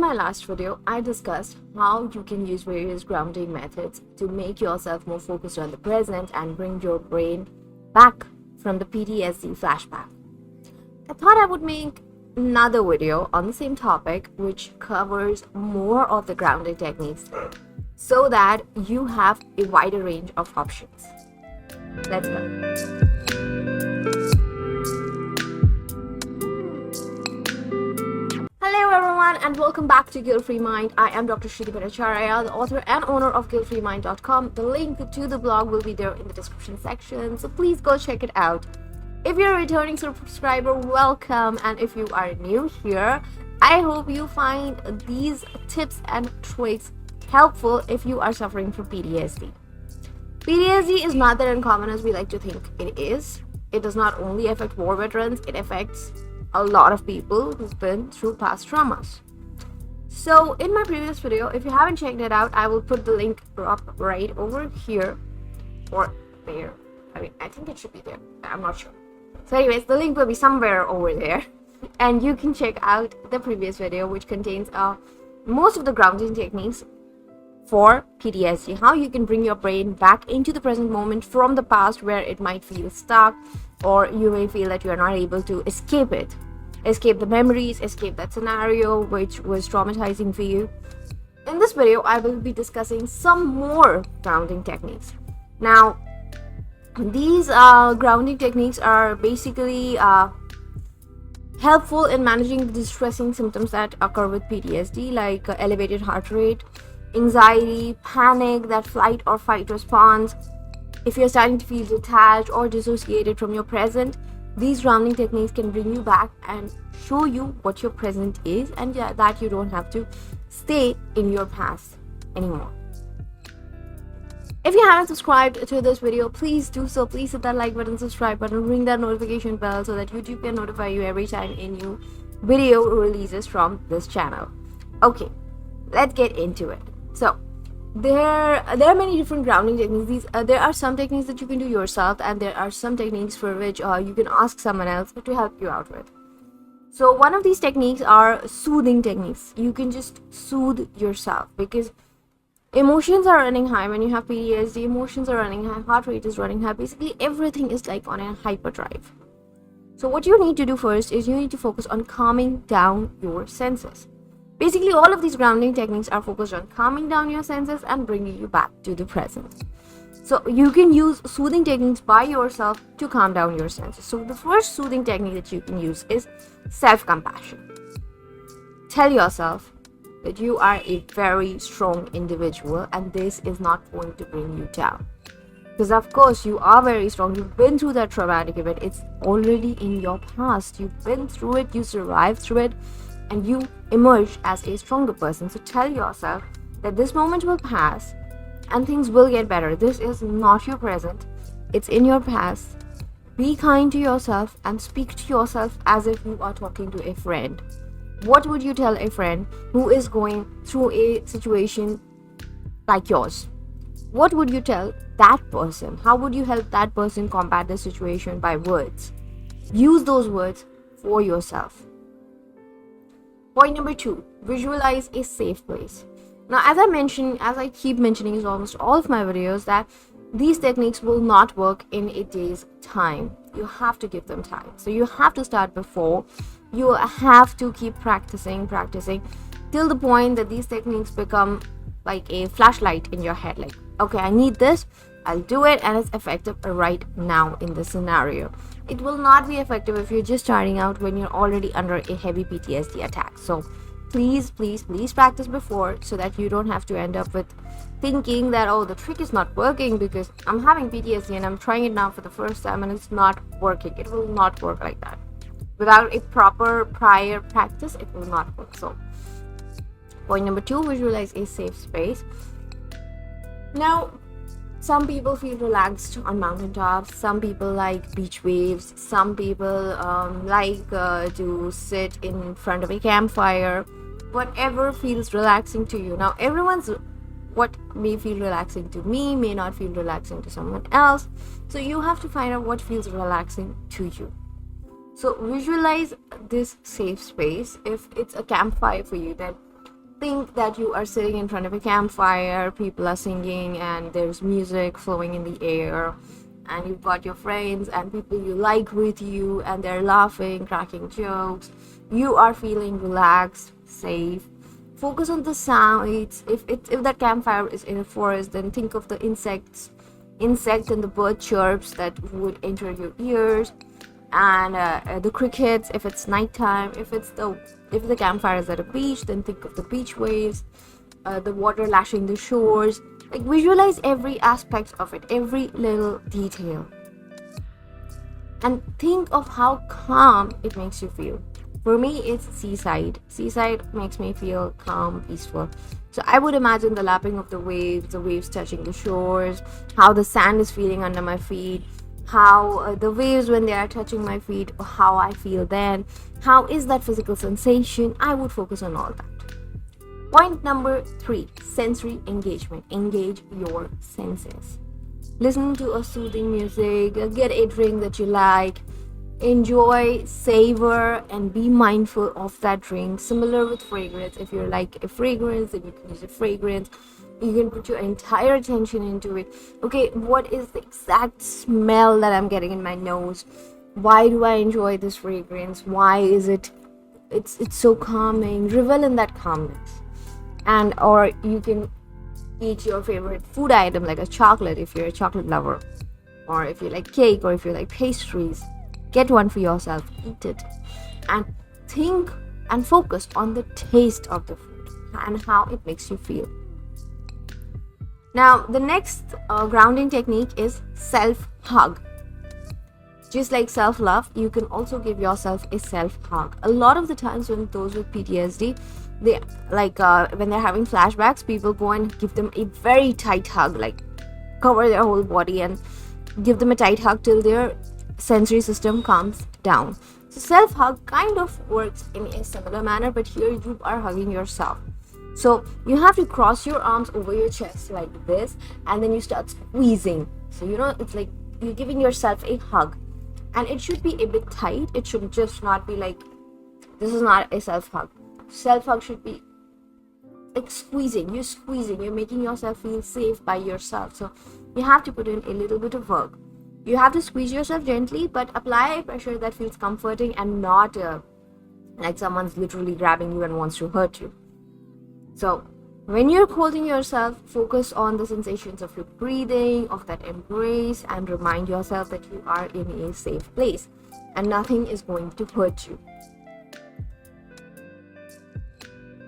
my last video, I discussed how you can use various grounding methods to make yourself more focused on the present and bring your brain back from the PTSD flashback. I thought I would make another video on the same topic which covers more of the grounding techniques so that you have a wider range of options. Let's go. Hello everyone and welcome back to Guilt-Free Mind. I am Dr. Shruti Bhattacharya, the author and owner of guiltfreemind.com. The link to the blog will be there in the description section, so please go check it out. If you're a returning subscriber, welcome, and if you are new here, I hope you find these tips and tricks helpful if you are suffering from PTSD. PTSD is not that uncommon as we like to think it is. It does not only affect war veterans, it affects a lot of people who've been through past traumas. So in my previous video, if you haven't checked it out, I will put the link up right over here or there. I think it should be there. I'm not sure. So anyways, the link will be somewhere over there and you can check out the previous video which contains most of the grounding techniques for PTSD, how you can bring your brain back into the present moment from the past where it might feel stuck, or you may feel that you are not able to escape the memories, escape that scenario which was traumatizing for you. In this video, I will be discussing some more grounding techniques. Now, these grounding techniques are basically helpful in managing the distressing symptoms that occur with PTSD, like elevated heart rate, anxiety, panic, that flight or fight response. If you're starting to feel detached or dissociated from your present, these grounding techniques can bring you back and show you what your present is, and that you don't have to stay in your past anymore. If you haven't subscribed to this video, please do so. Please hit that like button, subscribe button, ring that notification bell so that YouTube can notify you every time a new video releases from this channel. Okay, let's get into it. So there are many different grounding techniques. There are some techniques that you can do yourself, and there are some techniques for which you can ask someone else to help you out with. So one of these techniques are soothing techniques. You can just soothe yourself because emotions are running high. When you have PTSD, emotions are running high, heart rate is running high. Basically everything is like on a hyperdrive. So what you need to do first is you need to focus on calming down your senses. Basically, all of these grounding techniques are focused on calming down your senses and bringing you back to the present. So you can use soothing techniques by yourself to calm down your senses. So the first soothing technique that you can use is self-compassion. Tell yourself that you are a very strong individual and this is not going to bring you down. Because of course you are very strong. You've been through that traumatic event. It's already in your past. You've been through it. You survived through it. And you emerge as a stronger person. So tell yourself that this moment will pass and things will get better. This is not your present, it's in your past. Be kind to yourself and speak to yourself as if you are talking to a friend. What would you tell a friend who is going through a situation like yours? What would you tell that person? How would you help that person combat the situation? By words. Use those words for yourself. Point number 2, visualize a safe place. Now, as I keep mentioning in almost all of my videos, that these techniques will not work in a day's time. You have to give them time. So you have to start before. You have to keep practicing till the point that these techniques become like a flashlight in your head. Like, okay, I need this, I'll do it, and it's effective right now in this scenario. It will not be effective if you're just starting out when you're already under a heavy PTSD attack. So please practice before so that you don't have to end up with thinking that, oh, the trick is not working because I'm having PTSD and I'm trying it now for the first time and it's not working. It will not work like that. Without a proper prior practice, it will not work. So point number 2, visualize a safe space. Now, some people feel relaxed on mountaintops, some people like beach waves, some people like to sit in front of a campfire. Whatever feels relaxing to you. Now, what may feel relaxing to me may not feel relaxing to someone else. So you have to find out what feels relaxing to you. So visualize this safe space. If it's a campfire for you, then think that you are sitting in front of a campfire, people are singing and there's music flowing in the air, and you've got your friends and people you like with you, and they're laughing, cracking jokes. You are feeling relaxed, safe. Focus on the sounds. If that campfire is in a forest, then think of the insect and the bird chirps that would enter your ears, and the crickets if it's nighttime. If the campfire is at a beach, then think of the beach waves, the water lashing the shores. Like, visualize every aspect of it, every little detail, and think of how calm it makes you feel. For me, it's seaside. Seaside makes me feel calm, peaceful. So I would imagine the lapping of the waves touching the shores, how the sand is feeling under my feet, how the waves when they are touching my feet, how I feel then, how is that physical sensation. I would focus on all that. Point number 3, sensory engagement. Engage your senses. Listen to a soothing music, get a drink that you like, enjoy, savor, and be mindful of that drink. Similar with fragrance. If you like a fragrance, then you can use a fragrance. You can put your entire attention into it. Okay, what is the exact smell that I'm getting in my nose? Why do I enjoy this fragrance? Why is it's so calming? Revel in that calmness. And or you can eat your favorite food item like a chocolate if you're a chocolate lover, or if you like cake, or if you like pastries. Get one for yourself, eat it, and think and focus on the taste of the food and how it makes you feel. Now, the next grounding technique is self-hug. Just like self-love, you can also give yourself a self-hug. A lot of the times when those with PTSD, they when they're having flashbacks, people go and give them a very tight hug, like cover their whole body and give them a tight hug till their sensory system calms down. So self-hug kind of works in a similar manner, but here you are hugging yourself. So you have to cross your arms over your chest like this, and then you start squeezing. So it's like you're giving yourself a hug, and it should be a bit tight. It should just not be like, this is not a self-hug. Self-hug should be like squeezing. You're making yourself feel safe by yourself. So you have to put in a little bit of work. You have to squeeze yourself gently, but apply a pressure that feels comforting and not like someone's literally grabbing you and wants to hurt you. So when you're holding yourself, focus on the sensations of your breathing, of that embrace, and remind yourself that you are in a safe place and nothing is going to hurt you.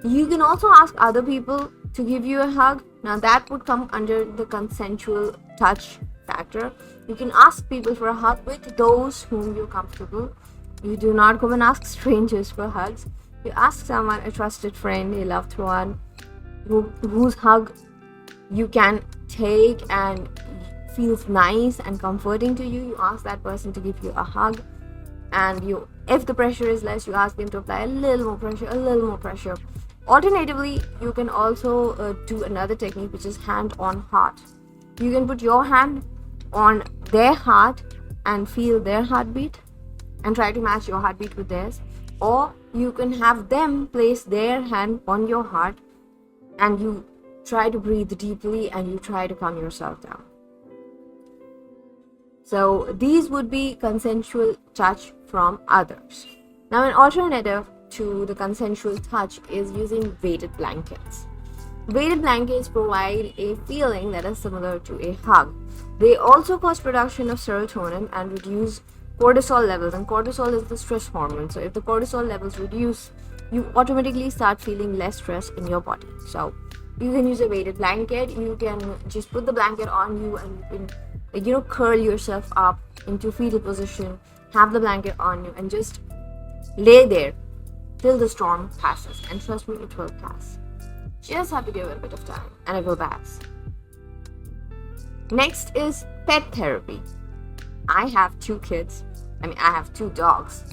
You can also ask other people to give you a hug. Now that would come under the consensual touch factor. You can ask people for a hug with those whom you're comfortable. You do not go and ask strangers for hugs. You ask someone, a trusted friend, a loved one, whose hug you can take and feels nice and comforting to you. You ask that person to give you a hug, and if the pressure is less, you ask them to apply a little more pressure. Alternatively, you can also do another technique, which is hand on heart. You can put your hand on their heart and feel their heartbeat and try to match your heartbeat with theirs, or you can have them place their hand on your heart and you try to breathe deeply and you try to calm yourself down. So these would be consensual touch from others. Now, an alternative to the consensual touch is using weighted blankets. Weighted blankets provide a feeling that is similar to a hug. They also cause production of serotonin and reduce cortisol levels, and cortisol is the stress hormone. So if the cortisol levels reduce, you automatically start feeling less stress in your body. So you can use a weighted blanket. You can just put the blanket on you and you can curl yourself up into fetal position, have the blanket on you, and just lay there till the storm passes. And trust me, it will pass. Just have to give it a bit of time and it will pass. Next is pet therapy. I have 2 kids. I have 2 dogs.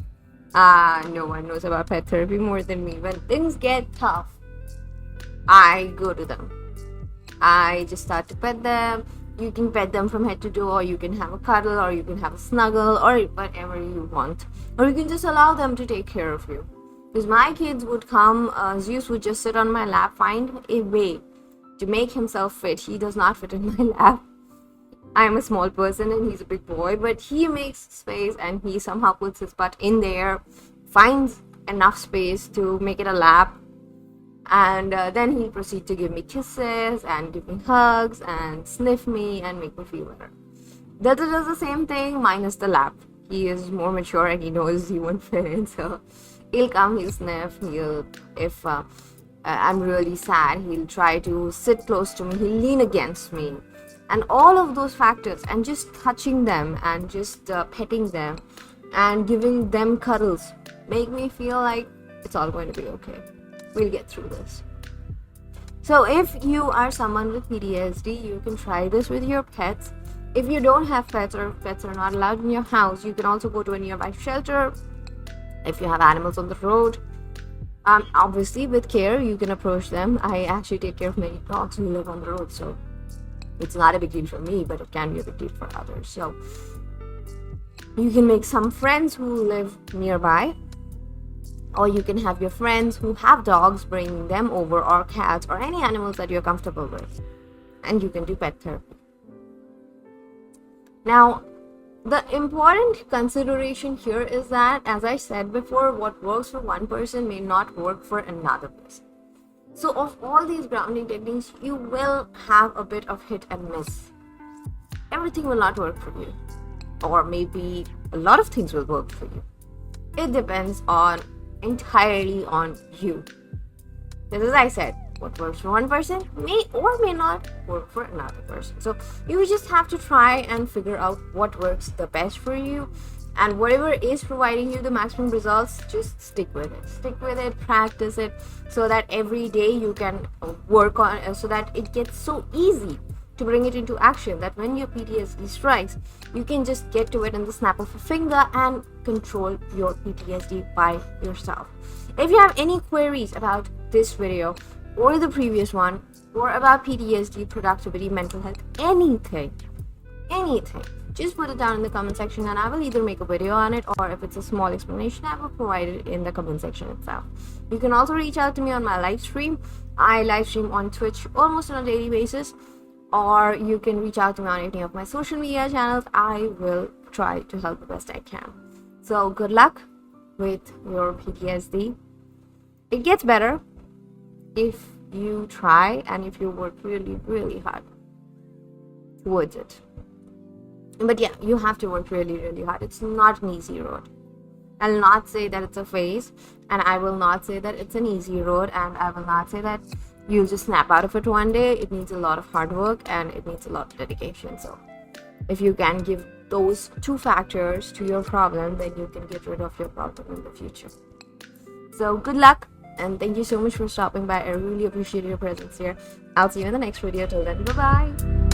No one knows about pet therapy more than me. When things get tough, I go to them. I just start to pet them. You can pet them from head to toe, or you can have a cuddle, or you can have a snuggle, or whatever you want. Or you can just allow them to take care of you. Because my kids would come, Zeus would just sit on my lap, find a way to make himself fit. He does not fit in my lap. I'm a small person and he's a big boy, but he makes space and he somehow puts his butt in there, finds enough space to make it a lap, and then he'll proceed to give me kisses and give me hugs and sniff me and make me feel better. Dada does the same thing, minus the lap. He is more mature and he knows he won't fit in, so he'll come, he'll sniff, if I'm really sad, he'll try to sit close to me, he'll lean against me. And all of those factors, and just touching them and just petting them and giving them cuddles make me feel like it's all going to be okay. We'll get through this. So if you are someone with PTSD, you can try this with your pets. If you don't have pets or if pets are not allowed in your house, you can also go to a nearby shelter. If you have animals on the road, obviously with care, you can approach them. I actually take care of many dogs who live on the road, so it's not a big deal for me, but it can be a big deal for others. So you can make some friends who live nearby, or you can have your friends who have dogs, bring them over, or cats, or any animals that you're comfortable with, and you can do pet therapy. Now, the important consideration here is that, as I said before, what works for one person may not work for another person. So of all these grounding techniques, you will have a bit of hit and miss. Everything will not work for you, or maybe a lot of things will work for you. It depends entirely on you. Just as I said, what works for one person may or may not work for another person. So you just have to try and figure out what works the best for you, and whatever is providing you the maximum results, just stick with it, practice it, so that every day you can work on it, so that it gets so easy to bring it into action that when your PTSD strikes, you can just get to it in the snap of a finger and control your PTSD by yourself. If you have any queries about this video or the previous one, or about PTSD, productivity, mental health, anything, just put it down in the comment section and I will either make a video on it, or if it's a small explanation, I will provide it in the comment section itself. You can also reach out to me on my live stream. I live stream on Twitch almost on a daily basis, or you can reach out to me on any of my social media channels. I will try to help the best I can. So good luck with your PTSD. It gets better if you try and if you work really, really hard towards it. But yeah, you have to work really, really hard. It's not an easy road. I'll not say that it's a phase, and I will not say that it's an easy road, and I will not say that you'll just snap out of it one day. It needs a lot of hard work and it needs a lot of dedication. So if you can give those two factors to your problem, then you can get rid of your problem in the future. So good luck, and thank you so much for stopping by. I really appreciate your presence here. I'll see you in the next video. Till then, bye bye.